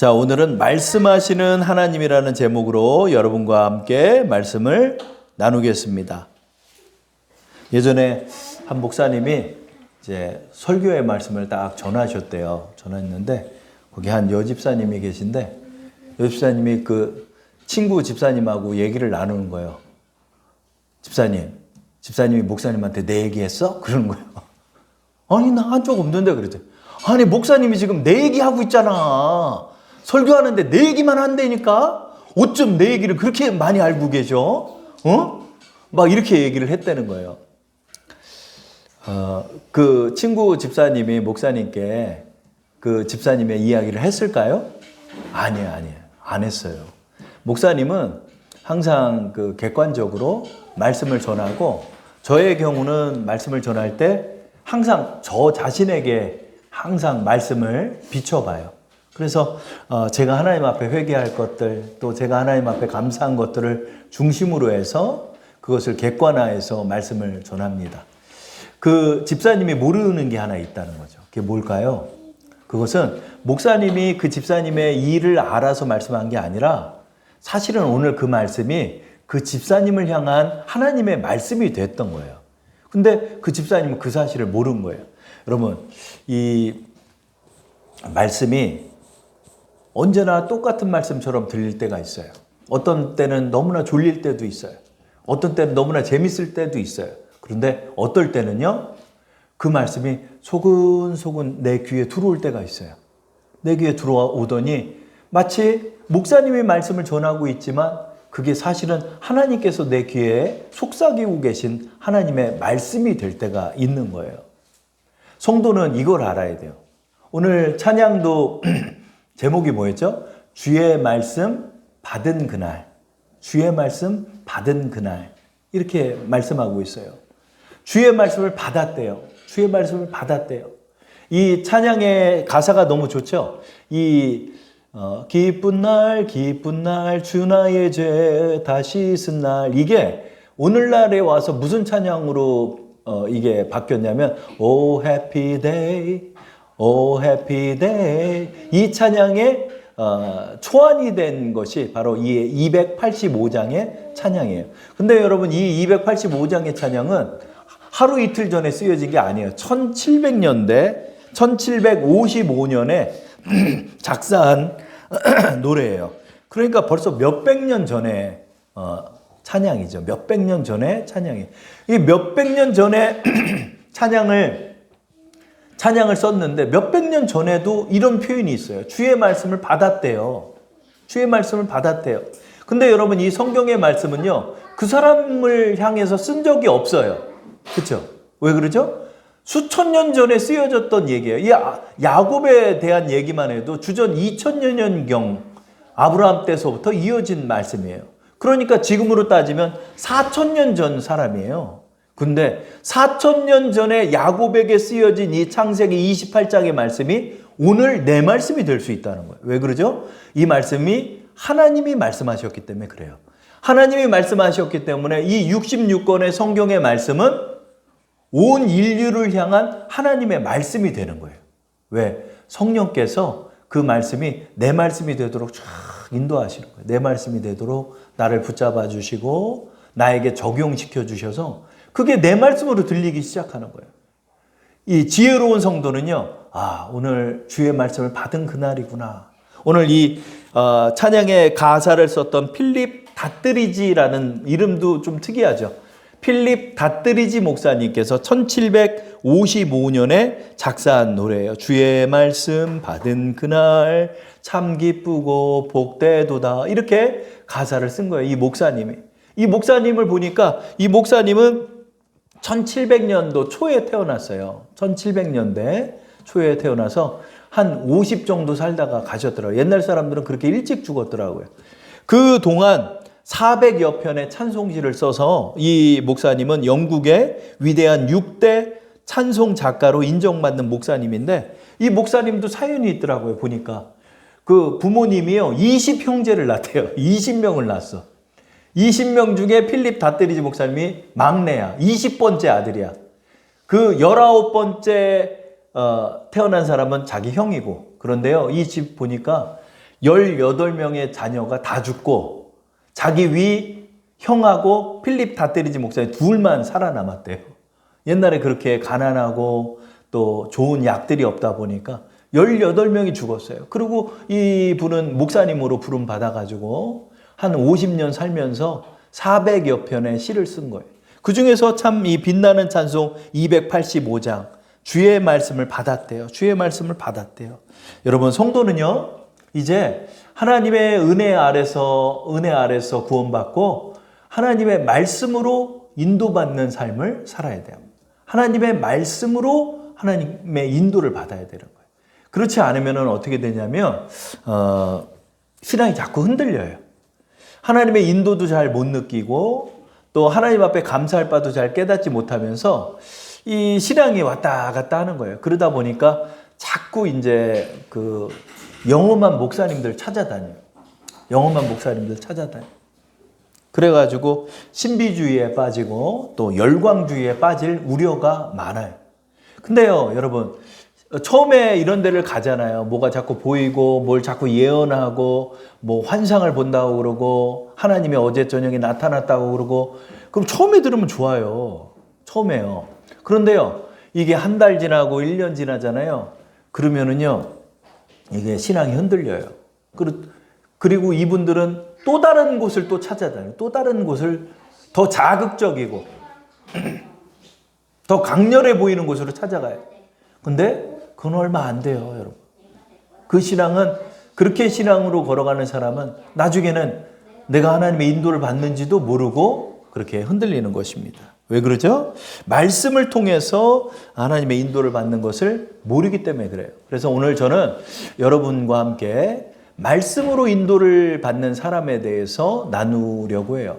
자, 오늘은 말씀하시는 하나님이라는 제목으로 여러분과 함께 말씀을 나누겠습니다. 예전에 한 목사님이 이제 설교의 말씀을 딱 전하셨대요. 전했는데 거기 한 여집사님이 계신데 여집사님이 그 친구 집사님하고 얘기를 나누는 거예요. 집사님이 목사님한테 내 얘기했어? 그러는 거예요. 아니 나 한 적 없는데 그랬더니 아니 목사님이 지금 내 얘기하고 있잖아. 설교하는데 내 얘기만 한다니까? 어쩜 내 얘기를 그렇게 많이 알고 계셔? 막 이렇게 얘기를 했다는 거예요. 그 친구 집사님이 목사님께 그 집사님의 이야기를 했을까요? 아니에요. 안 했어요. 목사님은 항상 그 객관적으로 말씀을 전하고 저의 경우는 말씀을 전할 때 항상 저 자신에게 항상 말씀을 비춰봐요. 그래서 제가 하나님 앞에 회개할 것들 또 제가 하나님 앞에 감사한 것들을 중심으로 해서 그것을 객관화해서 말씀을 전합니다. 그 집사님이 모르는 게 하나 있다는 거죠. 그게 뭘까요? 그것은 목사님이 그 집사님의 일을 알아서 말씀한 게 아니라 사실은 오늘 그 말씀이 그 집사님을 향한 하나님의 말씀이 됐던 거예요. 근데 그 집사님은 그 사실을 모른 거예요. 여러분, 이 말씀이 언제나 똑같은 말씀처럼 들릴 때가 있어요. 어떤 때는 너무나 졸릴 때도 있어요. 어떤 때는 너무나 재밌을 때도 있어요. 그런데 어떨 때는요, 그 말씀이 소근소근 내 귀에 들어올 때가 있어요. 내 귀에 들어오더니 마치 목사님이 말씀을 전하고 있지만 그게 사실은 하나님께서 내 귀에 속삭이고 계신 하나님의 말씀이 될 때가 있는 거예요. 성도는 이걸 알아야 돼요. 오늘 찬양도 제목이 뭐였죠? 주의 말씀 받은 그날. 주의 말씀 받은 그날. 이렇게 말씀하고 있어요. 주의 말씀을 받았대요. 주의 말씀을 받았대요. 이 찬양의 가사가 너무 좋죠? 기쁜 날 주 나의 죄 다시 쓴 날, 이게 오늘날에 와서 무슨 찬양으로 이게 바뀌었냐면 Oh happy day, Oh happy day, 이 찬양의 초안이 된 것이 바로 이 285장의 찬양이에요. 근데 여러분, 이 285장의 찬양은 하루 이틀 전에 쓰여진 게 아니에요. 1755년에 작사한 노래예요. 그러니까 벌써 몇백 년 전에 찬양이죠. 몇백 년 전에 찬양이에요. 이 몇백 년 전에 찬양을 썼는데 몇백 년 전에도 이런 표현이 있어요. 주의 말씀을 받았대요. 주의 말씀을 받았대요. 근데 여러분, 이 성경의 말씀은요, 그 사람을 향해서 쓴 적이 없어요. 그렇죠? 왜 그러죠? 수천 년 전에 쓰여졌던 얘기예요. 이 야곱에 대한 얘기만 해도 주전 2000여 년경 아브라함 때서부터 이어진 말씀이에요. 그러니까 지금으로 따지면 4000년 전 사람이에요. 근데 4000년 전에 야곱에게 쓰여진 이 창세기 28장의 말씀이 오늘 내 말씀이 될 수 있다는 거예요. 왜 그러죠? 이 말씀이 하나님이 말씀하셨기 때문에 그래요. 하나님이 말씀하셨기 때문에 이 66권의 성경의 말씀은 온 인류를 향한 하나님의 말씀이 되는 거예요. 왜? 성령께서 그 말씀이 내 말씀이 되도록 쫙 인도하시는 거예요. 내 말씀이 되도록 나를 붙잡아 주시고 나에게 적용시켜 주셔서 그게 내 말씀으로 들리기 시작하는 거예요. 이 지혜로운 성도는요, 오늘 주의 말씀을 받은 그날이구나. 오늘 이 찬양의 가사를 썼던 필립 다뜨리지라는 이름도 좀 특이하죠. 필립 다뜨리지 목사님께서 1755년에 작사한 노래예요. 주의 말씀 받은 그날 참 기쁘고 복되도다. 이렇게 가사를 쓴 거예요. 이 목사님이. 이 목사님을 보니까 이 목사님은 1700년도 초에 태어났어요. 1700년대 초에 태어나서 한 50 정도 살다가 가셨더라고요. 옛날 사람들은 그렇게 일찍 죽었더라고요. 그동안 400여 편의 찬송시를 써서 이 목사님은 영국의 위대한 6대 찬송 작가로 인정받는 목사님인데, 이 목사님도 사연이 있더라고요. 보니까 그 부모님이요 20형제를 낳대요. 20명을 낳았어. 20명 중에 필립 다뜨리지 목사님이 막내야. 20번째 아들이야. 그 19번째 태어난 사람은 자기 형이고. 그런데요, 이 집 보니까 18명의 자녀가 다 죽고 자기 위 형하고 필립 다테리지 목사님 둘만 살아남았대요. 옛날에 그렇게 가난하고 또 좋은 약들이 없다 보니까 18명이 죽었어요. 그리고 이 분은 목사님으로 부름 받아가지고 한 50년 살면서 400여 편의 시를 쓴 거예요. 그 중에서 참 이 빛나는 찬송 285장 주의 말씀을 받았대요. 주의 말씀을 받았대요. 여러분 성도는요 이제 하나님의 은혜 아래서 구원받고 하나님의 말씀으로 인도받는 삶을 살아야 돼요. 하나님의 말씀으로 하나님의 인도를 받아야 되는 거예요. 그렇지 않으면 어떻게 되냐면 신앙이 자꾸 흔들려요. 하나님의 인도도 잘 못 느끼고 또 하나님 앞에 감사할 바도 잘 깨닫지 못하면서 이 신앙이 왔다 갔다 하는 거예요. 그러다 보니까 자꾸 이제 그 영험한 목사님들 찾아다녀요. 영험한 목사님들 찾아다녀요. 그래가지고 신비주의에 빠지고 또 열광주의에 빠질 우려가 많아요. 근데요, 여러분, 처음에 이런 데를 가잖아요. 뭐가 자꾸 보이고 뭘 자꾸 예언하고 뭐 환상을 본다고 그러고 하나님이 어제 저녁에 나타났다고 그러고 그럼 처음에 들으면 좋아요. 처음에요. 그런데요, 이게 한 달 지나고 1년 지나잖아요. 그러면은요, 이게 신앙이 흔들려요. 그리고 이분들은 또 다른 곳을 또 찾아다녀요. 또 다른 곳을 더 자극적이고 더 강렬해 보이는 곳으로 찾아가요. 근데 그건 얼마 안 돼요, 여러분. 그 신앙은 그렇게 신앙으로 걸어가는 사람은 나중에는 내가 하나님의 인도를 받는지도 모르고 그렇게 흔들리는 것입니다. 왜 그러죠? 말씀을 통해서 하나님의 인도를 받는 것을 모르기 때문에 그래요. 그래서 오늘 저는 여러분과 함께 말씀으로 인도를 받는 사람에 대해서 나누려고 해요.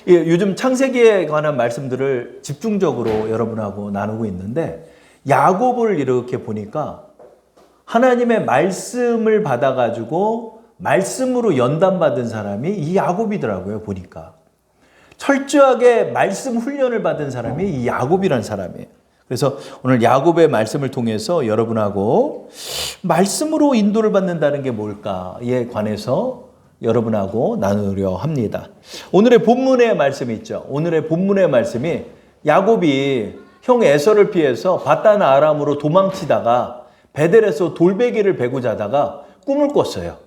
요즘 창세기에 관한 말씀들을 집중적으로 여러분하고 나누고 있는데 야곱을 이렇게 보니까 하나님의 말씀을 받아가지고 말씀으로 연단받은 사람이 이 야곱이더라고요. 보니까 철저하게 말씀 훈련을 받은 사람이 이 야곱이라는 사람이에요. 그래서 오늘 야곱의 말씀을 통해서 여러분하고 말씀으로 인도를 받는다는 게 뭘까에 관해서 여러분하고 나누려 합니다. 오늘의 본문의 말씀이 있죠. 오늘의 본문의 말씀이 야곱이 형 에서를 피해서 바단 아람으로 도망치다가 베델에서 돌베개를 베고 자다가 꿈을 꿨어요.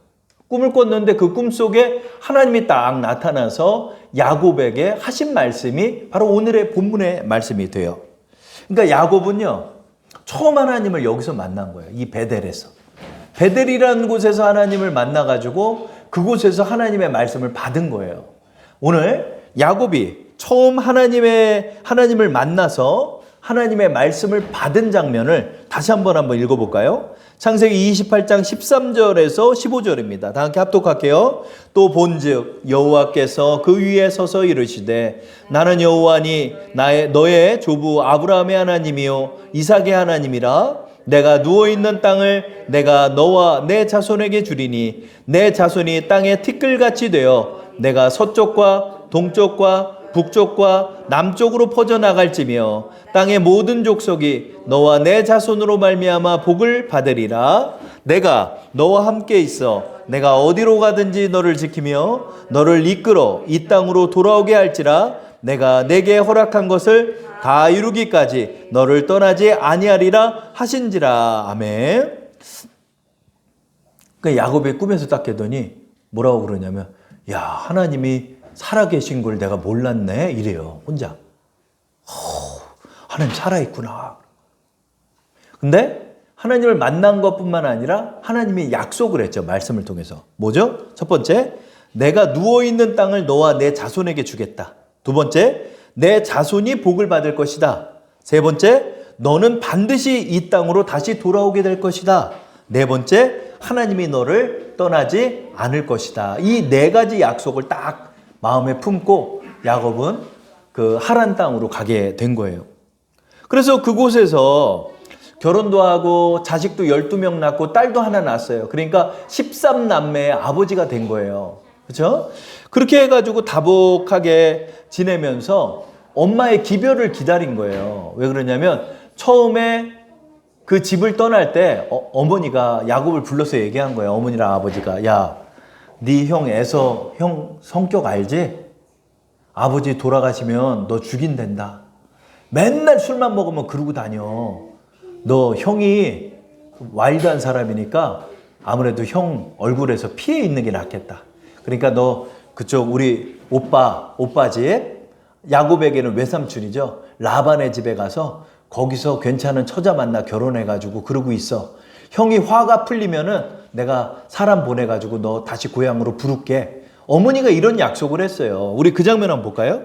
꿈을 꿨는데 그 꿈 속에 하나님이 딱 나타나서 야곱에게 하신 말씀이 바로 오늘의 본문의 말씀이 돼요. 그러니까 야곱은요, 처음 하나님을 여기서 만난 거예요. 이 베델에서. 베델이라는 곳에서 하나님을 만나가지고 그곳에서 하나님의 말씀을 받은 거예요. 오늘 야곱이 처음 하나님을 만나서 하나님의 말씀을 받은 장면을 다시 한번 읽어볼까요? 창세기 28장 13절에서 15절입니다. 다 함께 합독할게요. 또 본즉 여호와께서 그 위에 서서 이르시되 나는 여호와니 너의 조부 아브라함의 하나님이요 이삭의 하나님이라. 내가 누워있는 땅을 내가 너와 내 자손에게 주리니 내 자손이 땅에 티끌같이 되어 내가 서쪽과 동쪽과 북쪽과 남쪽으로 퍼져나갈지며 땅의 모든 족속이 너와 내 자손으로 말미암아 복을 받으리라. 내가 너와 함께 있어 내가 어디로 가든지 너를 지키며 너를 이끌어 이 땅으로 돌아오게 할지라. 내가 내게 허락한 것을 다 이루기까지 너를 떠나지 아니하리라 하신지라. 아멘. 그 야곱의 꿈에서 딱 깨더니 뭐라고 그러냐면 야, 하나님이 살아계신 걸 내가 몰랐네 이래요. 혼자. 하나님 살아있구나. 근데 하나님을 만난 것뿐만 아니라 하나님이 약속을 했죠. 말씀을 통해서. 뭐죠? 첫 번째, 내가 누워있는 땅을 너와 내 자손에게 주겠다. 두 번째, 내 자손이 복을 받을 것이다. 세 번째, 너는 반드시 이 땅으로 다시 돌아오게 될 것이다. 네 번째, 하나님이 너를 떠나지 않을 것이다. 이 네 가지 약속을 딱 마음에 품고 야곱은 그 하란 땅으로 가게 된 거예요. 그래서 그곳에서 결혼도 하고 자식도 12명 낳고 딸도 하나 낳았어요. 그러니까 13남매의 아버지가 된 거예요. 그렇죠? 그렇게 해가지고 다복하게 지내면서 엄마의 기별을 기다린 거예요. 왜 그러냐면 처음에 그 집을 떠날 때 어머니가 야곱을 불러서 얘기한 거예요. 어머니랑 아버지가. 야, 네 형 에서 형 성격 알지? 아버지 돌아가시면 너 죽인댄다. 맨날 술만 먹으면 그러고 다녀. 너 형이 와일드한 사람이니까 아무래도 형 얼굴에서 피해 있는 게 낫겠다. 그러니까 너 그쪽 우리 오빠 집 야곱에게는 외삼촌이죠. 라반의 집에 가서 거기서 괜찮은 처자 만나 결혼해가지고 그러고 있어. 형이 화가 풀리면은 내가 사람 보내가지고 너 다시 고향으로 부를게. 어머니가 이런 약속을 했어요. 우리 그 장면 한번 볼까요?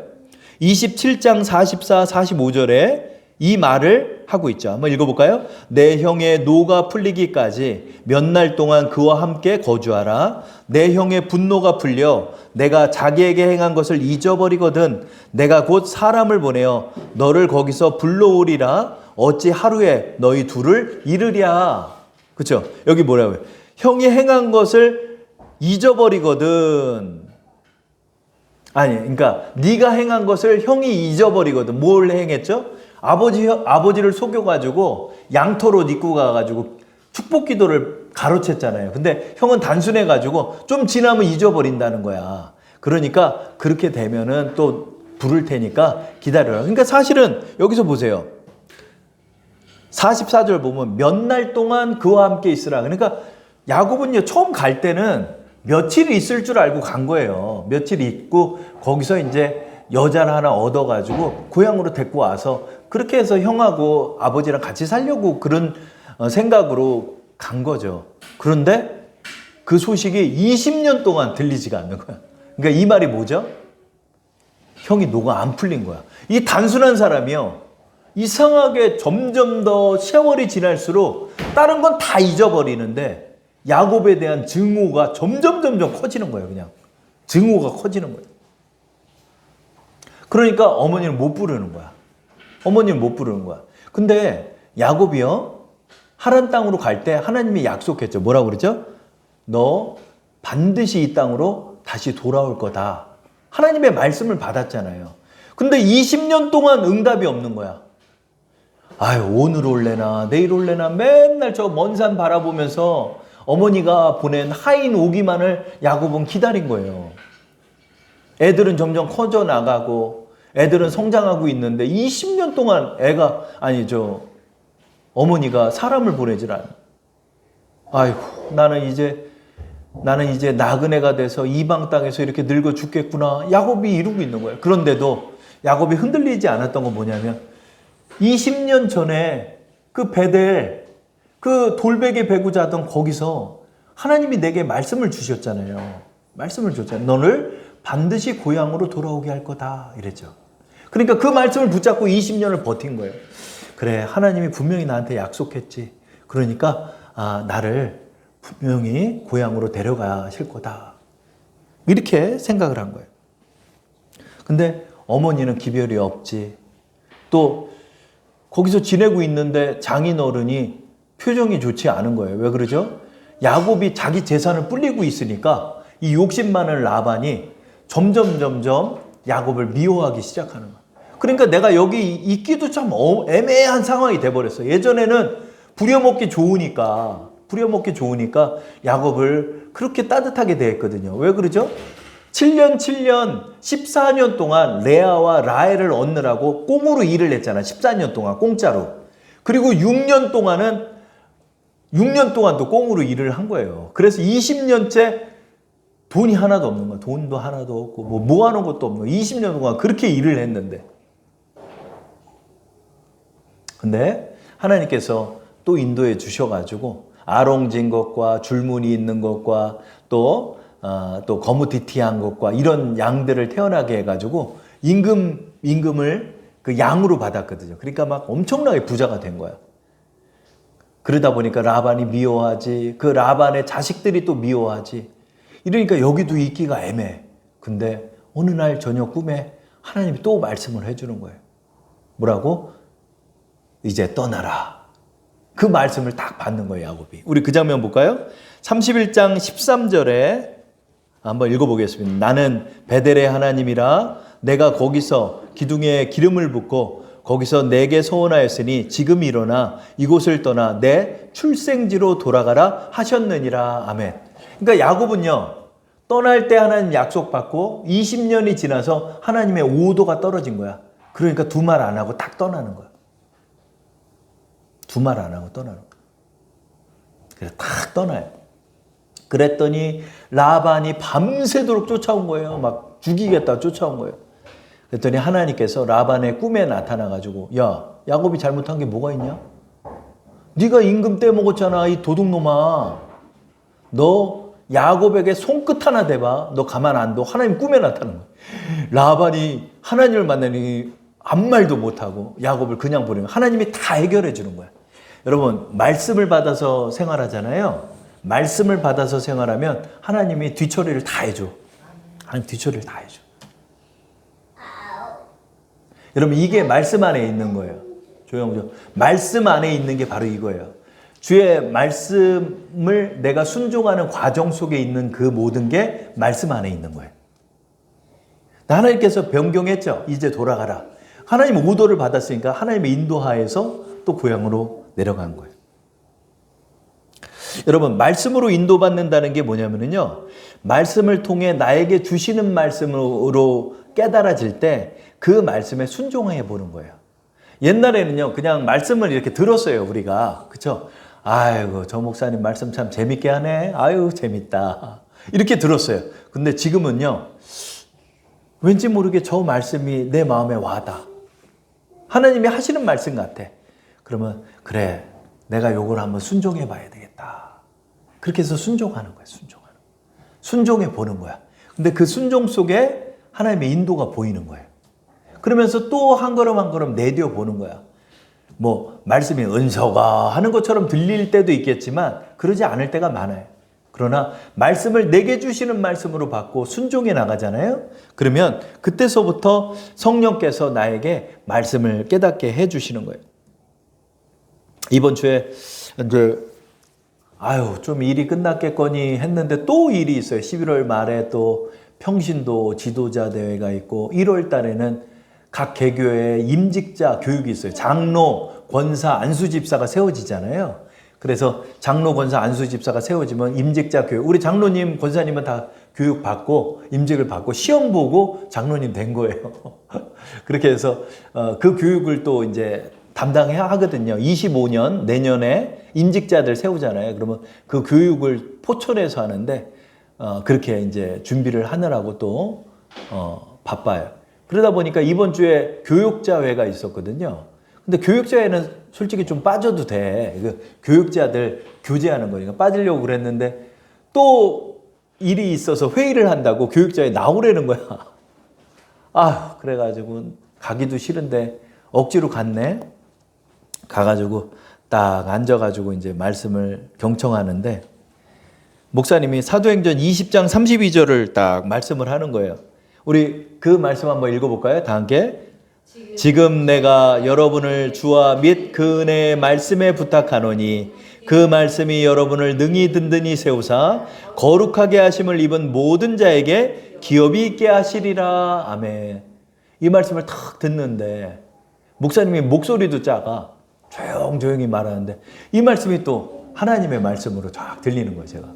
27장 44, 45절에 이 말을 하고 있죠. 한번 읽어볼까요? 내 형의 노가 풀리기까지 몇 날 동안 그와 함께 거주하라. 내 형의 분노가 풀려 내가 자기에게 행한 것을 잊어버리거든 내가 곧 사람을 보내어 너를 거기서 불러오리라. 어찌 하루에 너희 둘을 잃으랴. 그렇죠? 여기 뭐라고요? 형이 행한 것을 잊어버리거든. 아니, 그러니까 네가 행한 것을 형이 잊어버리거든. 뭘 행했죠? 아버지를 속여가지고 양털옷 입고 가가지고 축복기도를 가로챘잖아요. 근데 형은 단순해가지고 좀 지나면 잊어버린다는 거야. 그러니까 그렇게 되면은 또 부를 테니까 기다려라. 그러니까 사실은 여기서 보세요. 44절 보면 몇 날 동안 그와 함께 있으라. 그러니까 야곱은요, 처음 갈 때는 며칠 있을 줄 알고 간 거예요. 며칠 있고 거기서 이제 여자를 하나 얻어가지고 고향으로 데리고 와서 그렇게 해서 형하고 아버지랑 같이 살려고 그런 생각으로 간 거죠. 그런데 그 소식이 20년 동안 들리지가 않는 거야. 그러니까 이 말이 뭐죠? 형이 노가 안 풀린 거야. 이 단순한 사람이요, 이상하게 점점 더 세월이 지날수록 다른 건 다 잊어버리는데 야곱에 대한 증오가 점점 커지는 거예요. 그냥 증오가 커지는 거예요. 그러니까 어머니는 못 부르는 거야. 어머니는 못 부르는 거야. 근데 야곱이요, 하란 땅으로 갈 때 하나님이 약속했죠. 뭐라고 그러죠? 너 반드시 이 땅으로 다시 돌아올 거다. 하나님의 말씀을 받았잖아요. 근데 20년 동안 응답이 없는 거야. 아유, 오늘 올래나 내일 올래나 맨날 저 먼 산 바라보면서 어머니가 보낸 하인 오기만을 야곱은 기다린 거예요. 애들은 점점 커져 나가고 애들은 성장하고 있는데 20년 동안 어머니가 사람을 보내질 않아. 아이고, 나는 이제 나그네가 돼서 이방 땅에서 이렇게 늙어 죽겠구나. 야곱이 이러고 있는 거예요. 그런데도 야곱이 흔들리지 않았던 건 뭐냐면 20년 전에 그 베델, 그 돌베개 베고 자던 거기서 하나님이 내게 말씀을 주셨잖아요. 말씀을 줬잖아요. 너를 반드시 고향으로 돌아오게 할 거다. 이랬죠. 그러니까 그 말씀을 붙잡고 20년을 버틴 거예요. 그래, 하나님이 분명히 나한테 약속했지. 그러니까 나를 분명히 고향으로 데려가실 거다. 이렇게 생각을 한 거예요. 근데 어머니는 기별이 없지. 또 거기서 지내고 있는데 장인어른이 표정이 좋지 않은 거예요. 왜 그러죠? 야곱이 자기 재산을 불리고 있으니까 이 욕심 많은 라반이 점점 야곱을 미워하기 시작하는 거예요. 그러니까 내가 여기 있기도 참 애매한 상황이 돼버렸어. 예전에는 부려먹기 좋으니까 야곱을 그렇게 따뜻하게 대했거든요. 왜 그러죠? 7년 14년 동안 레아와 라헬을 얻느라고 꽁으로 일을 했잖아. 14년 동안 공짜로. 그리고 6년 동안 또 꽁으로 일을 한 거예요. 그래서 20년째 돈이 하나도 없는 거야. 돈도 하나도 없고 모아놓은 것도 없는 거야. 20년 동안 그렇게 일을 했는데. 근데 하나님께서 또 인도해 주셔가지고 아롱진 것과 줄무늬 있는 것과 또 거무튀튀한 것과 이런 양들을 태어나게 해가지고 임금을 그 양으로 받았거든요. 그러니까 막 엄청나게 부자가 된 거야. 그러다 보니까 라반이 미워하지. 그 라반의 자식들이 또 미워하지. 이러니까 여기도 있기가 애매해. 근데 어느 날 저녁 꿈에 하나님이 또 말씀을 해주는 거예요. 뭐라고? 이제 떠나라. 그 말씀을 딱 받는 거예요, 야곱이. 우리 그 장면 볼까요? 31장 13절에 한번 읽어보겠습니다. 나는 베델의 하나님이라 내가 거기서 기둥에 기름을 붓고 거기서 내게 소원하였으니 지금 일어나 이곳을 떠나 내 출생지로 돌아가라 하셨느니라. 아멘. 그러니까 야곱은요, 떠날 때 하나님 약속받고 20년이 지나서 하나님의 오도가 떨어진 거야. 그러니까 두 말 안 하고 딱 떠나는 거야. 두 말 안 하고 떠나는 거야. 그래서 딱 떠나요. 그랬더니 라반이 밤새도록 쫓아온 거예요. 막 죽이겠다 쫓아온 거예요. 그랬더니 하나님께서 라반의 꿈에 나타나가지고, 야, 야곱이 잘못한 게 뭐가 있냐? 네가 임금 떼먹었잖아, 이 도둑놈아. 너 야곱에게 손끝 하나 대봐. 너 가만 안 둬. 하나님 꿈에 나타나는 거야. 라반이 하나님을 만나니 아무 말도 못하고 야곱을 그냥 보내면 하나님이 다 해결해 주는 거야. 여러분, 말씀을 받아서 생활하잖아요. 말씀을 받아서 생활하면 하나님이 뒤처리를 다 해줘. 하나님 뒤처리를 다 해줘. 여러분, 이게 말씀 안에 있는 거예요. 조용조. 말씀 안에 있는 게 바로 이거예요. 주의 말씀을 내가 순종하는 과정 속에 있는 그 모든 게 말씀 안에 있는 거예요. 하나님께서 변경했죠. 이제 돌아가라. 하나님 오도를 받았으니까 하나님의 인도하에서 또 고향으로 내려간 거예요. 여러분, 말씀으로 인도받는다는 게 뭐냐면요, 말씀을 통해 나에게 주시는 말씀으로 깨달아질 때 그 말씀에 순종해 보는 거예요. 옛날에는요, 그냥 말씀을 이렇게 들었어요, 우리가. 그쵸? 아이고, 저 목사님 말씀 참 재밌게 하네. 아유, 재밌다. 이렇게 들었어요. 근데 지금은요, 왠지 모르게 저 말씀이 내 마음에 와닿아. 하나님이 하시는 말씀 같아. 그러면, 그래, 내가 요걸 한번 순종해 봐야 되겠다. 그렇게 해서 순종하는 거야, 순종해 보는 거야. 근데 그 순종 속에 하나님의 인도가 보이는 거예요. 그러면서 또 한 걸음 한 걸음 내디어 보는 거야. 뭐 말씀이 은서가 하는 것처럼 들릴 때도 있겠지만 그러지 않을 때가 많아요. 그러나 말씀을 내게 주시는 말씀으로 받고 순종해 나가잖아요. 그러면 그때서부터 성령께서 나에게 말씀을 깨닫게 해 주시는 거예요. 이번 주에 이제 좀 일이 끝났겠거니 했는데 또 일이 있어요. 11월 말에 또 평신도 지도자 대회가 있고 1월 달에는 각 개교에 임직자 교육이 있어요. 장로, 권사, 안수집사가 세워지잖아요. 그래서 장로, 권사, 안수집사가 세워지면 임직자 교육. 우리 장로님, 권사님은 다 교육 받고 임직을 받고 시험 보고 장로님 된 거예요. 그렇게 해서 그 교육을 또 이제 담당해야 하거든요. 25년 내년에 임직자들 세우잖아요. 그러면 그 교육을 포천에서 하는데 그렇게 이제 준비를 하느라고 또 바빠요. 그러다 보니까 이번 주에 교육자회가 있었거든요. 근데 교육자회는 솔직히 좀 빠져도 돼. 교육자들 교제하는 거니까 빠지려고 그랬는데 또 일이 있어서 회의를 한다고 교육자회에 나오라는 거야. 그래가지고 가기도 싫은데 억지로 갔네. 가가지고 딱 앉아가지고 이제 말씀을 경청하는데 목사님이 사도행전 20장 32절을 딱 말씀을 하는 거예요. 우리 그 말씀 한번 읽어볼까요? 다 함께. 지금 내가 여러분을 주와 및 그 은혜의 말씀에 부탁하노니 그 말씀이 여러분을 능히 든든히 세우사 거룩하게 하심을 입은 모든 자에게 기업이 있게 하시리라. 아멘. 이 말씀을 탁 듣는데 목사님이 목소리도 작아. 조용히 말하는데 이 말씀이 또 하나님의 말씀으로 쫙 들리는 거예요, 제가.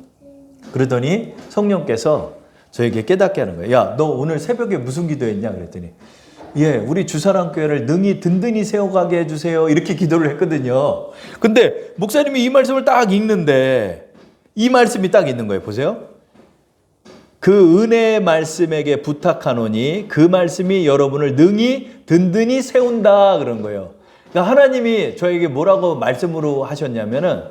그러더니 성령께서 저에게 깨닫게 하는 거예요. 야, 너 오늘 새벽에 무슨 기도했냐? 그랬더니 우리 주사랑교회를 능히 든든히 세워가게 해주세요. 이렇게 기도를 했거든요. 근데 목사님이 이 말씀을 딱 읽는데 이 말씀이 딱 있는 거예요. 보세요. 그 은혜의 말씀에게 부탁하노니 그 말씀이 여러분을 능히 든든히 세운다. 그런 거예요. 그러니까 하나님이 저에게 뭐라고 말씀으로 하셨냐면은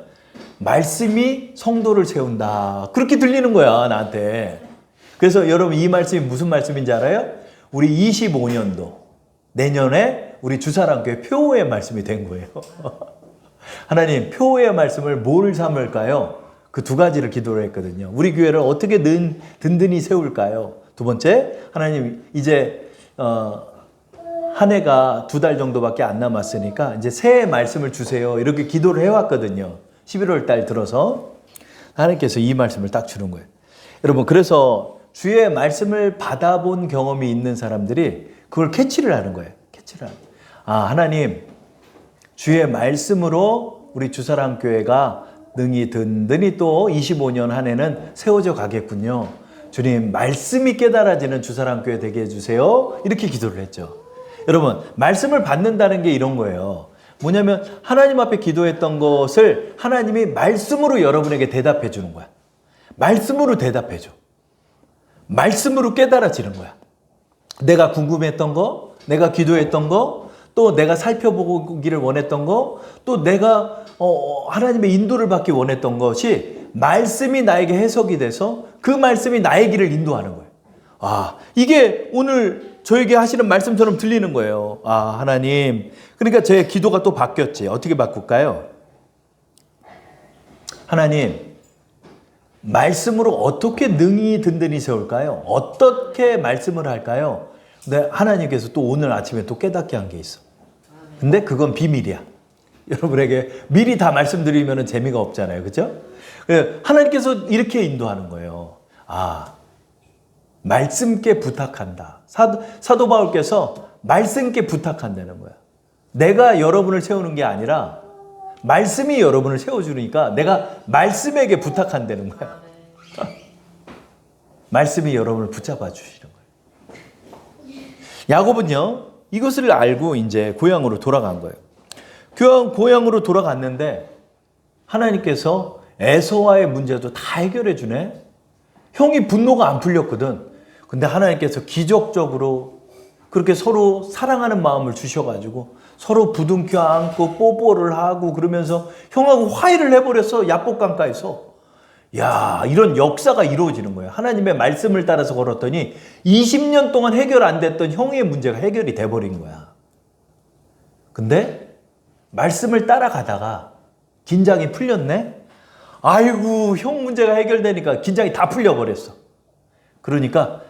말씀이 성도를 세운다. 그렇게 들리는 거야, 나한테. 그래서 여러분 이 말씀이 무슨 말씀인지 알아요? 우리 25년도 내년에 우리 주사랑교회 표의 말씀이 된 거예요. 하나님, 표의 말씀을 뭘 삼을까요? 그 두 가지를 기도를 했거든요. 우리 교회를 어떻게 든든히 세울까요? 두 번째, 하나님 이제 한 해가 2달 정도밖에 안 남았으니까 이제 새해 말씀을 주세요. 이렇게 기도를 해왔거든요. 11월 달 들어서 하나님께서 이 말씀을 딱 주는 거예요. 여러분, 그래서 주의 말씀을 받아본 경험이 있는 사람들이 그걸 캐치를 하는 거예요. 캐치를 하는 거예요. 하나님, 주의 말씀으로 우리 주사랑교회가 능히 든든히 또 25년 한 해는 세워져 가겠군요. 주님, 말씀이 깨달아지는 주사랑교회 되게 해주세요. 이렇게 기도를 했죠. 여러분, 말씀을 받는다는 게 이런 거예요. 뭐냐면 하나님 앞에 기도했던 것을 하나님이 말씀으로 여러분에게 대답해 주는 거야. 말씀으로 대답해 줘. 말씀으로 깨달아지는 거야. 내가 궁금했던 거, 내가 기도했던 거, 또 내가 살펴보기를 원했던 거, 또 내가 하나님의 인도를 받기 원했던 것이 말씀이 나에게 해석이 돼서 그 말씀이 나의 길을 인도하는 거예요. 이게 오늘 저에게 하시는 말씀처럼 들리는 거예요. 하나님. 그러니까 제 기도가 또 바뀌었지. 어떻게 바꿀까요? 하나님, 말씀으로 어떻게 능히 든든히 세울까요? 어떻게 말씀을 할까요? 근데 하나님께서 또 오늘 아침에 또 깨닫게 한 게 있어. 근데 그건 비밀이야. 여러분에게 미리 다 말씀드리면 재미가 없잖아요. 그죠? 하나님께서 이렇게 인도하는 거예요. 말씀께 부탁한다. 사도 바울께서 말씀께 부탁한다는 거야. 내가 여러분을 세우는 게 아니라 말씀이 여러분을 세워주니까 내가 말씀에게 부탁한다는 거야. 말씀이 여러분을 붙잡아 주시는 거예요. 야곱은요, 이것을 알고 이제 고향으로 돌아간 거예요. 고향으로 돌아갔는데 하나님께서 에서와의 문제도 다 해결해 주네. 형이 분노가 안 풀렸거든. 근데 하나님께서 기적적으로 그렇게 서로 사랑하는 마음을 주셔가지고 서로 부둥켜 안고 뽀뽀를 하고 그러면서 형하고 화해를 해버렸어. 야복강가에서. 이런 역사가 이루어지는 거예요. 하나님의 말씀을 따라서 걸었더니 20년 동안 해결 안 됐던 형의 문제가 해결이 돼버린 거야. 근데 말씀을 따라가다가 긴장이 풀렸네? 아이고, 형 문제가 해결되니까 긴장이 다 풀려버렸어. 그러니까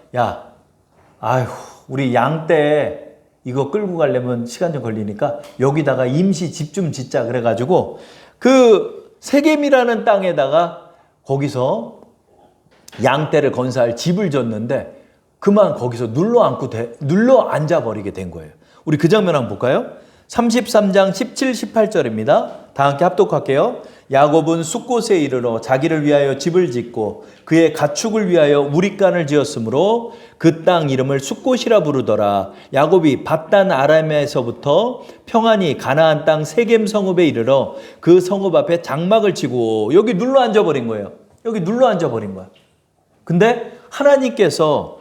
우리 양떼 이거 끌고 가려면 시간 좀 걸리니까 여기다가 임시 집 좀 짓자 그래가지고 그 세겜이라는 땅에다가 거기서 양떼를 건사할 집을 졌는데 그만 거기서 눌러 앉아버리게 된 거예요. 우리 그 장면 한번 볼까요? 33장 17, 18절입니다. 다 함께 합독할게요. 야곱은 숫곳에 이르러 자기를 위하여 집을 짓고 그의 가축을 위하여 우릿간을 지었으므로 그 땅 이름을 숫곳이라 부르더라. 야곱이 밧단 아람에서부터 평안히 가나안 땅 세겜 성읍에 이르러 그 성읍 앞에 장막을 치고 여기 눌러 앉아버린 거예요. 여기 눌러 앉아버린 거야. 근데 하나님께서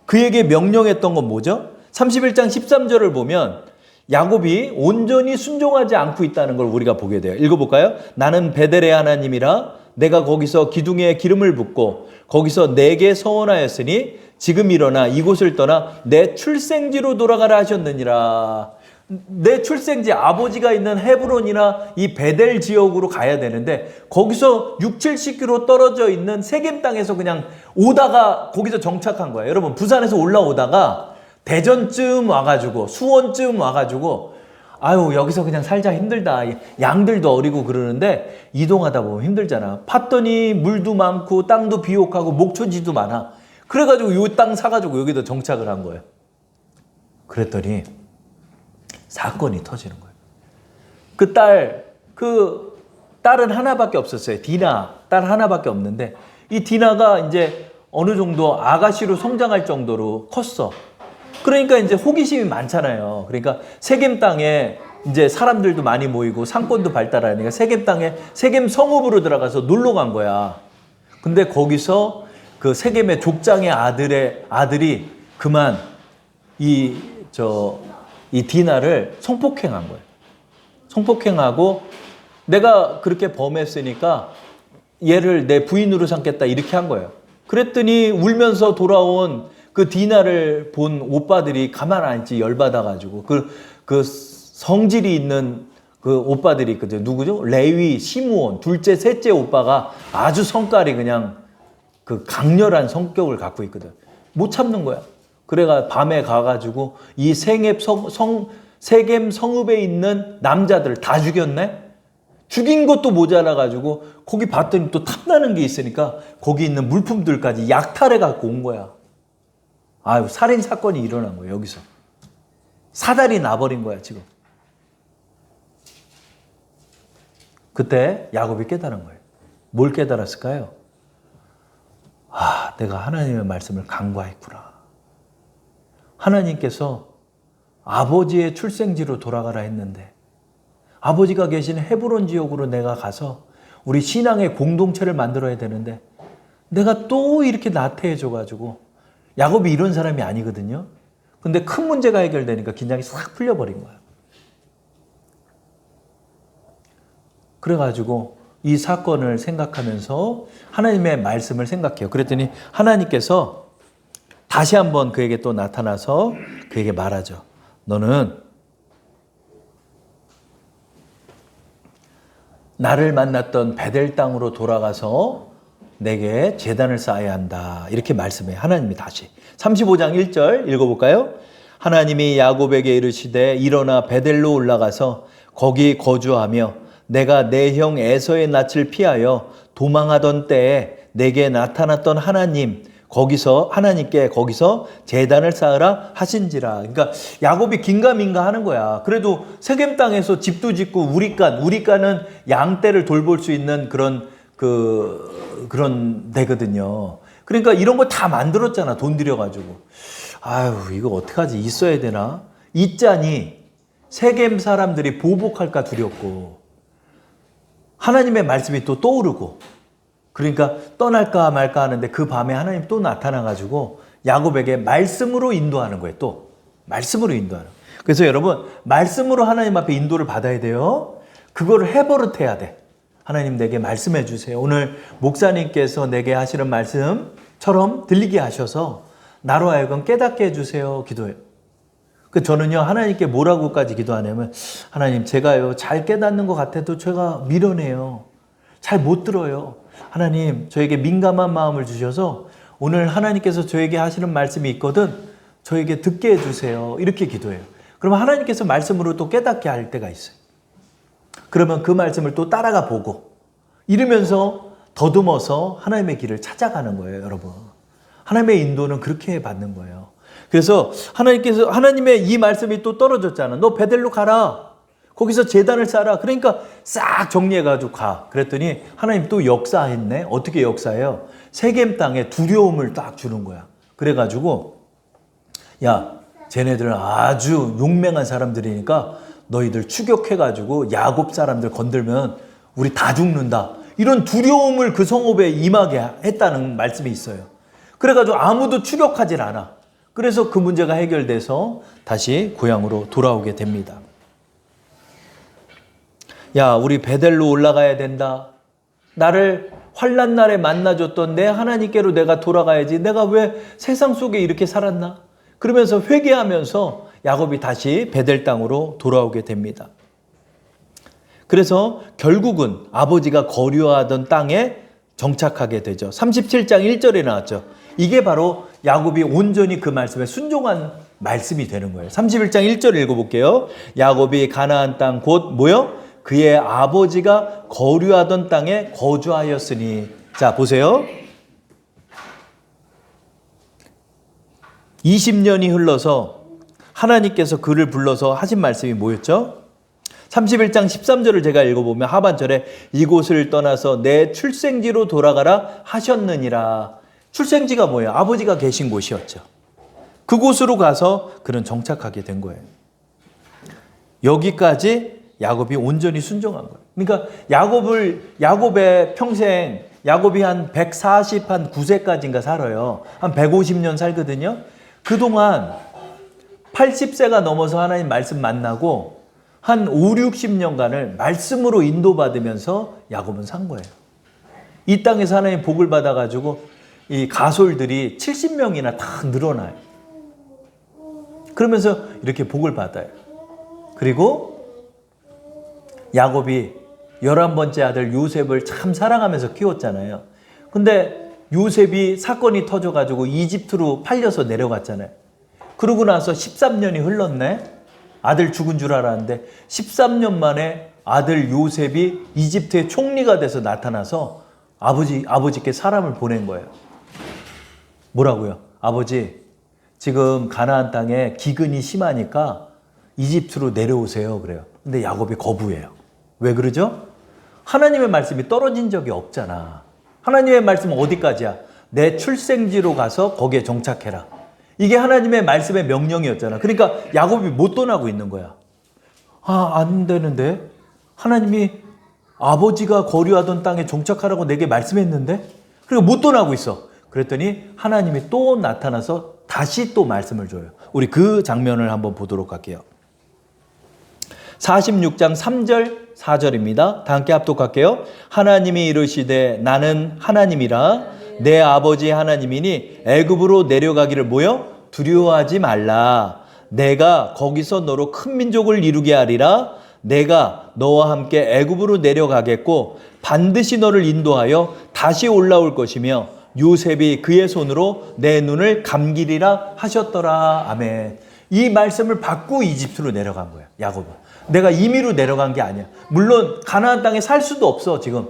그에게 명령했던 건 뭐죠? 31장 13절을 보면 야곱이 온전히 순종하지 않고 있다는 걸 우리가 보게 돼요. 읽어볼까요? 나는 베델의 하나님이라 내가 거기서 기둥에 기름을 붓고 거기서 내게 서원하였으니 지금 일어나 이곳을 떠나 내 출생지로 돌아가라 하셨느니라. 내 출생지 아버지가 있는 헤브론이나 이 베델 지역으로 가야 되는데 거기서 6, 70km 떨어져 있는 세겜 땅에서 그냥 오다가 거기서 정착한 거예요. 여러분, 부산에서 올라오다가 대전쯤 와가지고 수원쯤 와가지고 여기서 그냥 살자 힘들다. 양들도 어리고 그러는데 이동하다 보면 힘들잖아. 팠더니 물도 많고 땅도 비옥하고 목초지도 많아. 그래가지고 이 땅 사가지고 여기다 정착을 한 거예요. 그랬더니 사건이 터지는 거예요. 딸은 하나밖에 없었어요. 디나, 딸 하나밖에 없는데 이 디나가 이제 어느 정도 아가씨로 성장할 정도로 컸어. 그러니까 이제 호기심이 많잖아요. 그러니까 세겜 땅에 이제 사람들도 많이 모이고 상권도 발달하니까 세겜 땅에 세겜 성읍으로 들어가서 놀러 간 거야. 근데 거기서 그 세겜의 족장의 아들이 그만 이 디나를 성폭행한 거예요. 성폭행하고 내가 그렇게 범했으니까 얘를 내 부인으로 삼겠다 이렇게 한 거예요. 그랬더니 울면서 돌아온 그 디나를 본 오빠들이 가만 안 있지, 열받아가지고. 그 성질이 있는 그 오빠들이 있거든요. 누구죠? 레위, 시므온, 둘째, 셋째 오빠가 아주 성깔이 그냥 그 강렬한 성격을 갖고 있거든. 못 참는 거야. 그래가 밤에 가가지고 이 세겜 성읍에 있는 남자들을 다 죽였네? 죽인 것도 모자라가지고 거기 봤더니 또 탐나는 게 있으니까 거기 있는 물품들까지 약탈해 갖고 온 거야. 살인 사건이 일어난 거예요, 여기서. 사달이 나버린 거야 지금. 그때 야곱이 깨달은 거예요. 뭘 깨달았을까요? 아, 내가 하나님의 말씀을 간과했구나. 하나님께서 아버지의 출생지로 돌아가라 했는데 아버지가 계신 헤브론 지역으로 내가 가서 우리 신앙의 공동체를 만들어야 되는데 내가 또 이렇게 나태해져가지고, 야곱이 이런 사람이 아니거든요. 근데 큰 문제가 해결되니까 긴장이 싹 풀려버린 거야. 그래가지고 이 사건을 생각하면서 하나님의 말씀을 생각해요. 그랬더니 하나님께서 다시 한번 그에게 또 나타나서 그에게 말하죠. 너는 나를 만났던 베델 땅으로 돌아가서 내게 제단을 쌓아야 한다. 이렇게 말씀해요. 하나님이 다시. 35장 1절 읽어볼까요? 하나님이 야곱에게 이르시되 일어나 베델로 올라가서 거기 거주하며 내가 내 형 에서의 낯을 피하여 도망하던 때에 내게 나타났던 하나님께 거기서 제단을 쌓으라 하신지라. 그러니까 야곱이 긴가민가 하는 거야. 그래도 세겜 땅에서 집도 짓고 우리간은 양떼를 돌볼 수 있는 그런 데거든요. 그러니까 이런 거 다 만들었잖아. 돈 들여가지고. 아유, 이거 어떡하지? 있어야 되나? 있자니 세겜 사람들이 보복할까 두렵고 하나님의 말씀이 또 떠오르고, 그러니까 떠날까 말까 하는데 그 밤에 하나님 또 나타나가지고 야곱에게 말씀으로 인도하는 거예요. 또 말씀으로 인도하는 거예요. 그래서 여러분, 말씀으로 하나님 앞에 인도를 받아야 돼요. 그거를 해버릇해야 돼. 하나님 내게 말씀해 주세요. 오늘 목사님께서 내게 하시는 말씀처럼 들리게 하셔서 나로 하여금 깨닫게 해주세요. 기도해요. 저는요, 하나님께 뭐라고까지 기도하냐면, 하나님, 제가요, 잘 깨닫는 것 같아도 제가 미련해요. 잘 못 들어요. 하나님, 저에게 민감한 마음을 주셔서 오늘 하나님께서 저에게 하시는 말씀이 있거든, 저에게 듣게 해주세요. 이렇게 기도해요. 그러면 하나님께서 말씀으로 또 깨닫게 할 때가 있어요. 그러면 그 말씀을 또 따라가 보고, 이러면서 더듬어서 하나님의 길을 찾아가는 거예요, 여러분. 하나님의 인도는 그렇게 받는 거예요. 그래서 하나님의 이 말씀이 또 떨어졌잖아. 너 베델로 가라. 거기서 제단을 쌓아라. 그러니까 싹 정리해가지고 가. 그랬더니 하나님 또 역사했네. 어떻게 역사해요? 세겜 땅에 두려움을 딱 주는 거야. 그래가지고 야, 쟤네들은 아주 용맹한 사람들이니까 너희들 추격해가지고 야곱 사람들 건들면 우리 다 죽는다. 이런 두려움을 그 성읍에 임하게 했다는 말씀이 있어요. 그래가지고 아무도 추격하질 않아. 그래서 그 문제가 해결돼서 다시 고향으로 돌아오게 됩니다. 야, 우리 베델로 올라가야 된다. 나를 환난 날에 만나줬던 내 하나님께로 내가 돌아가야지. 내가 왜 세상 속에 이렇게 살았나? 그러면서 회개하면서 야곱이 다시 베델 땅으로 돌아오게 됩니다. 그래서 결국은 아버지가 거류하던 땅에 정착하게 되죠. 37장 1절에 나왔죠. 이게 바로 야곱이 온전히 그 말씀에 순종한 말씀이 되는 거예요. 31장 1절 읽어볼게요. 야곱이 가나안 땅 곧 뭐요? 그의 아버지가 거류하던 땅에 거주하였으니. 자, 보세요. 20년이 흘러서 하나님께서 그를 불러서 하신 말씀이 뭐였죠? 31장 13절을 제가 읽어보면 하반절에 이곳을 떠나서 내 출생지로 돌아가라 하셨느니라. 출생지가 뭐예요? 아버지가 계신 곳이었죠. 그곳으로 가서 그는 정착하게 된 거예요. 여기까지 야곱이 온전히 순종한 거예요. 그러니까 야곱의 평생, 야곱이 한 149세까지인가 살아요. 한 150년 살거든요. 그동안 80세가 넘어서 하나님 말씀 만나고 한 5, 60년간을 말씀으로 인도받으면서 야곱은 산 거예요. 이 땅에서 하나님 복을 받아가지고 이 가솔들이 70명이나 다 늘어나요. 그러면서 이렇게 복을 받아요. 그리고 야곱이 11번째 아들 요셉을 참 사랑하면서 키웠잖아요. 근데 요셉이 사건이 터져가지고 이집트로 팔려서 내려갔잖아요. 그러고 나서 13년이 흘렀네. 아들 죽은 줄 알았는데 13년 만에 아들 요셉이 이집트의 총리가 돼서 나타나서 아버지께 사람을 보낸 거예요. 뭐라고요? 아버지, 지금 가나안 땅에 기근이 심하니까 이집트로 내려오세요. 그래요. 근데 야곱이 거부해요. 왜 그러죠? 하나님의 말씀이 떨어진 적이 없잖아. 하나님의 말씀은 어디까지야? 내 출생지로 가서 거기에 정착해라. 이게 하나님의 말씀의 명령이었잖아. 그러니까 야곱이 못 떠나고 있는 거야. 안 되는데? 하나님이 아버지가 거류하던 땅에 정착하라고 내게 말씀했는데? 그러니까 못 떠나고 있어. 그랬더니 하나님이 또 나타나서 다시 또 말씀을 줘요. 우리 그 장면을 한번 보도록 할게요. 46장 3절 4절입니다. 다 함께 합독할게요. 하나님이 이르시되 나는 하나님이라 내 아버지 하나님이니 애굽으로 내려가기를 뭐요? 두려워하지 말라. 내가 거기서 너로 큰 민족을 이루게 하리라. 내가 너와 함께 애굽으로 내려가겠고 반드시 너를 인도하여 다시 올라올 것이며 요셉이 그의 손으로 내 눈을 감기리라 하셨더라. 아멘. 이 말씀을 받고 이집트로 내려간 거예요. 야곱은. 내가 임의로 내려간 게 아니야. 물론 가나안 땅에 살 수도 없어. 지금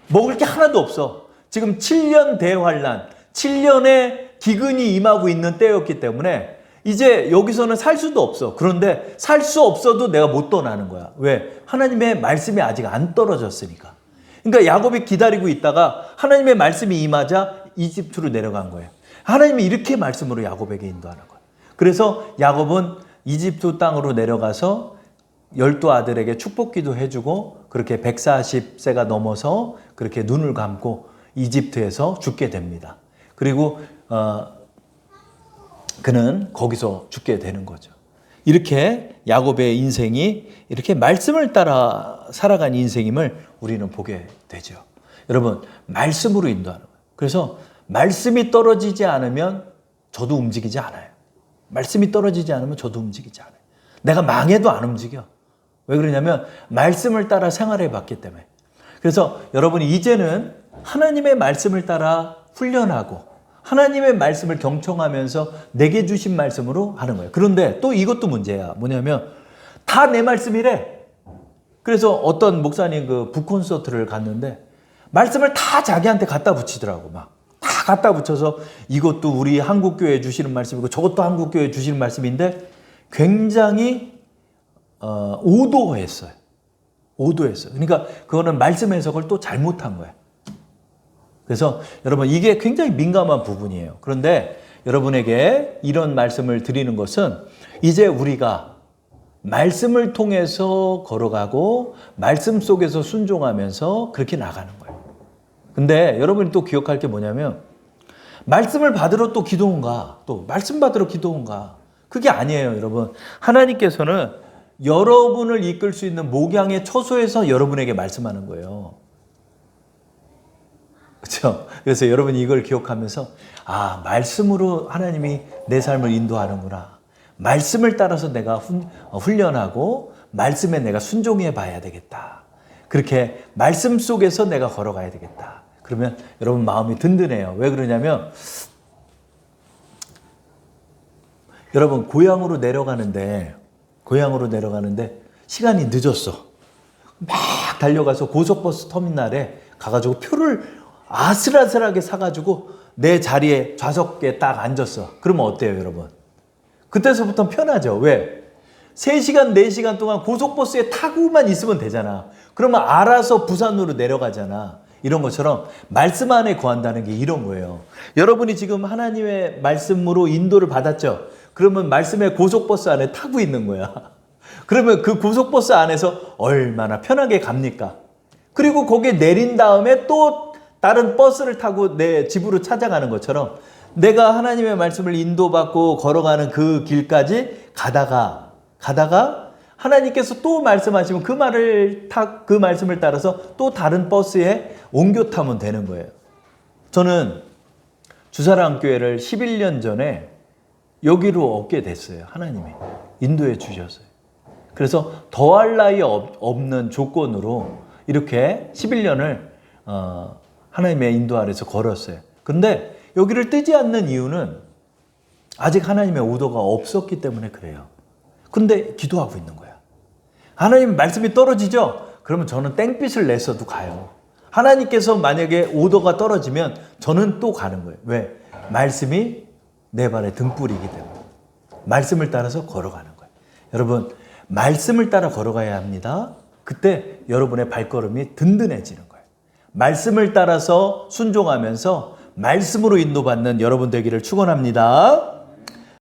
먹을 게 하나도 없어. 지금 7년 대환란, 7년의 기근이 임하고 있는 때였기 때문에 이제 여기서는 살 수도 없어. 그런데 살 수 없어도 내가 못 떠나는 거야. 왜? 하나님의 말씀이 아직 안 떨어졌으니까. 그러니까 야곱이 기다리고 있다가 하나님의 말씀이 임하자 이집트로 내려간 거예요. 하나님이 이렇게 말씀으로 야곱에게 인도하는 거예요. 그래서 야곱은 이집트 땅으로 내려가서 12아들에게 축복기도 해주고 그렇게 140세가 넘어서 그렇게 눈을 감고 이집트에서 죽게 됩니다. 그리고 그는 거기서 죽게 되는 거죠. 이렇게 야곱의 인생이 이렇게 말씀을 따라 살아간 인생임을 우리는 보게 되죠. 여러분, 말씀으로 인도하는 거예요. 그래서 말씀이 떨어지지 않으면 저도 움직이지 않아요. 말씀이 떨어지지 않으면 저도 움직이지 않아요. 내가 망해도 안 움직여. 왜 그러냐면 말씀을 따라 생활해 봤기 때문에. 그래서 여러분이 이제는 하나님의 말씀을 따라 훈련하고 하나님의 말씀을 경청하면서 내게 주신 말씀으로 하는 거예요. 그런데 또 이것도 문제야. 뭐냐면 다 내 말씀이래. 그래서 어떤 목사님 그 북콘서트를 갔는데 말씀을 다 자기한테 갖다 붙이더라고. 막 다 갖다 붙여서 이것도 우리 한국교회에 주시는 말씀이고 저것도 한국교회에 주시는 말씀인데 굉장히 오도했어요. 오도했어요. 그러니까 그거는 말씀 해석을 또 잘못한 거예요. 그래서 여러분 이게 굉장히 민감한 부분이에요. 그런데 여러분에게 이런 말씀을 드리는 것은 이제 우리가 말씀을 통해서 걸어가고 말씀 속에서 순종하면서 그렇게 나가는 거예요. 근데 여러분이 또 기억할 게 뭐냐면 말씀을 받으러 또 기도원가, 또 말씀 받으러 기도원가, 그게 아니에요. 여러분, 하나님께서는 여러분을 이끌 수 있는 목양의 처소에서 여러분에게 말씀하는 거예요. 그렇죠? 그래서 여러분이 이걸 기억하면서 말씀으로 하나님이 내 삶을 인도하는구나. 말씀을 따라서 내가 훈련하고 말씀에 내가 순종해 봐야 되겠다. 그렇게 말씀 속에서 내가 걸어가야 되겠다. 그러면 여러분 마음이 든든해요. 왜 그러냐면 여러분 고향으로 내려가는데 시간이 늦었어. 막 달려가서 고속버스 터미널에 가가지고 표를 아슬아슬하게 사가지고 내 자리에 좌석에 딱 앉았어. 그러면 어때요, 여러분? 그때서부터 편하죠. 왜? 3시간, 4시간 동안 고속버스에 타고만 있으면 되잖아. 그러면 알아서 부산으로 내려가잖아. 이런 것처럼 말씀 안에 거한다는 게 이런 거예요. 여러분이 지금 하나님의 말씀으로 인도를 받았죠? 그러면 말씀의 고속버스 안에 타고 있는 거야. 그러면 그 고속버스 안에서 얼마나 편하게 갑니까? 그리고 거기에 내린 다음에 또 다른 버스를 타고 내 집으로 찾아가는 것처럼 내가 하나님의 말씀을 인도받고 걸어가는 그 길까지 가다가 하나님께서 또 말씀하시면 그 말씀을 따라서 또 다른 버스에 옮겨 타면 되는 거예요. 저는 주사랑교회를 11년 전에 여기로 얻게 됐어요. 하나님이 인도해 주셨어요. 그래서 더할 나위 없는 조건으로 이렇게 11년을 하나님의 인도 아래서 걸었어요. 근데 여기를 뜨지 않는 이유는 아직 하나님의 오도가 없었기 때문에 그래요. 근데 기도하고 있는 거야. 하나님 말씀이 떨어지죠? 그러면 저는 땡빛을 냈어도 가요. 하나님께서 만약에 오도가 떨어지면 저는 또 가는 거예요. 왜? 말씀이 내 발의 등불이기 때문에. 말씀을 따라서 걸어가는 거예요. 여러분, 말씀을 따라 걸어가야 합니다. 그때 여러분의 발걸음이 든든해지는 거예요. 말씀을 따라서 순종하면서 말씀으로 인도받는 여러분 되기를 축원합니다.